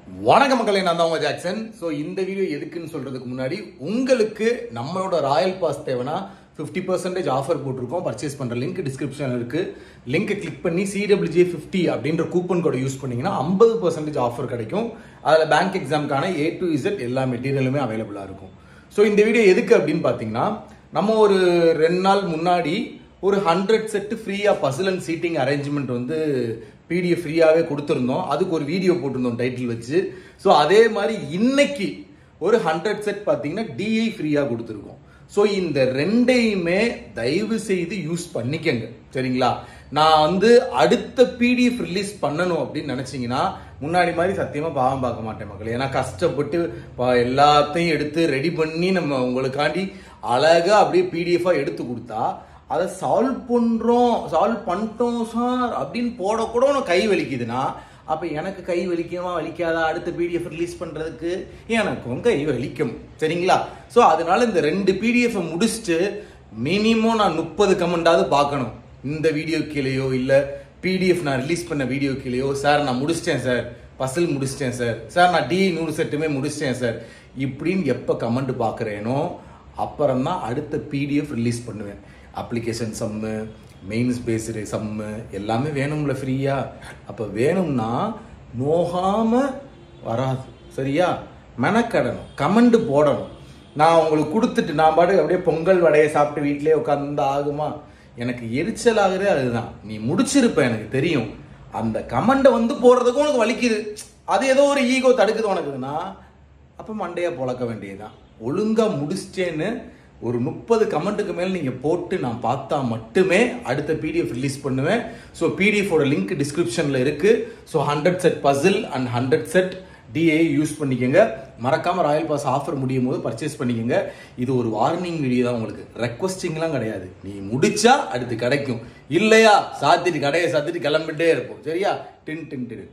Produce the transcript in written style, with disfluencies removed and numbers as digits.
வணக்கம் மக்களே, நான் தான் உங்க ஜாக்சன். ஸோ இந்த வீடியோ எதுக்குன்னு சொல்றதுக்கு முன்னாடி உங்களுக்கு நம்மளோட ராயல் பாஸ் தேவைன்னா 50% ஆஃபர் போட்டிருக்கோம். பர்ச்சேஸ் பண்ற லிங்க் டிஸ்கிரிப்ஷன் இருக்கு. லிங்க் கிளிக் பண்ணி CWJ50 அப்படின்ற கூப்பன் கோடை யூஸ் பண்ணீங்கன்னா 50% ஆஃபர் கிடைக்கும். அதில் பேங்க் எக்ஸாமுக்கான A to Z எல்லா மெட்டீரியலுமே அவைலபிளாக இருக்கும். ஸோ இந்த வீடியோ எதுக்கு அப்படின்னு பார்த்தீங்கன்னா, நம்ம ஒரு 2 நாள் முன்னாடி ஒரு 100 செட் ஃப்ரீயா பசில் அண்ட் சீட்டிங் அரேஞ்ச்மெண்ட் வந்து PDF ஃப்ரீயாவே கொடுத்துருந்தோம். அதுக்கு ஒரு வீடியோ போட்டிருந்தோம் டைட்டில் வச்சு. ஸோ அதே மாதிரி இன்னைக்கு ஒரு 100 செட் பார்த்தீங்கன்னா DI ஃப்ரீயா கொடுத்துருக்கோம். ஸோ இந்த ரெண்டையுமே தயவு செய்து யூஸ் பண்ணிக்கங்க, சரிங்களா? நான் வந்து அடுத்த PDF ரிலீஸ் பண்ணணும் அப்படின்னு நினைச்சீங்கன்னா முன்னாடி மாதிரி சத்தியமா பாவம் பார்க்க மாட்டேன் மக்கள். ஏன்னா கஷ்டப்பட்டு எல்லாத்தையும் எடுத்து ரெடி பண்ணி நம்ம உங்களுக்காண்டி அழகா அப்படியே PDF எடுத்து கொடுத்தா அதை சால்வ் பண்ணிட்டோம் சார் அப்படின்னு போட கூட உனக்கு கை வலிக்குதுன்னா அப்ப எனக்கு கை வலிக்குமா வலிக்காதா? அடுத்த PDF ரிலீஸ் பண்றதுக்கு எனக்கும் கை வலிக்கும், சரிங்களா? ஸோ அதனால இந்த 2 PDF முடிச்சுட்டு மினிமம் நான் 30 கமெண்டாவது பார்க்கணும். இந்த வீடியோ கீழேயோ இல்ல PDF நான் ரிலீஸ் பண்ண வீடியோ கீழேயோ, சார் நான் முடிச்சிட்டேன் சார், பசில் முடிச்சிட்டேன் சார், சார் நான் DI 100 செட்டுமே முடிச்சிட்டேன் சார், இப்படின்னு எப்போ கமெண்ட் பார்க்குறேனோ அப்புறம் தான் அடுத்த PDF ரிலீஸ் பண்ணுவேன். அப்ளிகேஷன் சம்மு, மெயின்ஸ் பேஸ்டு சம்மு எல்லாமே வேணும்ல ஃப்ரீயா. அப்போ வேணும்னா நோகாம வராது, சரியா? மெனக்கடணும், கமெண்ட் போடணும். நான் உங்களுக்கு கொடுத்துட்டு நான் பாட்டு அப்படியே பொங்கல் வடையை சாப்பிட்டு வீட்டிலே உட்காந்து ஆகுமா? எனக்கு எரிச்சல் ஆகுறே அதுதான். நீ முடிச்சிருப்ப எனக்கு தெரியும். அந்த கமெண்டை வந்து போடுறதுக்கும் உனக்கு வலிக்குது, அது ஏதோ ஒரு ஈகோ தடுக்குது உனக்குதுன்னா அப்போ மண்டையா பொழக்க வேண்டியதுதான். ஒழுங்கா முடிச்சிட்டேன்னு ஒரு 30 கமெண்ட்டுக்கு மேல நீங்க போட்டு நான் பார்த்தா மட்டுமே அடுத்த PDF ரிலீஸ் பண்ணுவேன். ஸோ PDF ஓட லிங்க் டிஸ்கிரிப்ஷன்ல இருக்கு. So 100 set puzzle and 100 set DI use பண்ணிக்கோங்க. மறக்காம ராயல் பாஸ் ஆஃபர் முடியும் போது பர்ச்சேஸ் பண்ணிக்கோங்க. இது ஒரு வார்னிங் வீடியோ தான், உங்களுக்கு ரெக்வஸ்டிங்லாம் கிடையாது. நீ முடிச்சா அடுத்து கிடைக்கும், இல்லையா சாத்திட்டு கடையை சாத்திட்டு கிளம்பிட்டே இருப்போம், சரியா? டின் டின் டின்.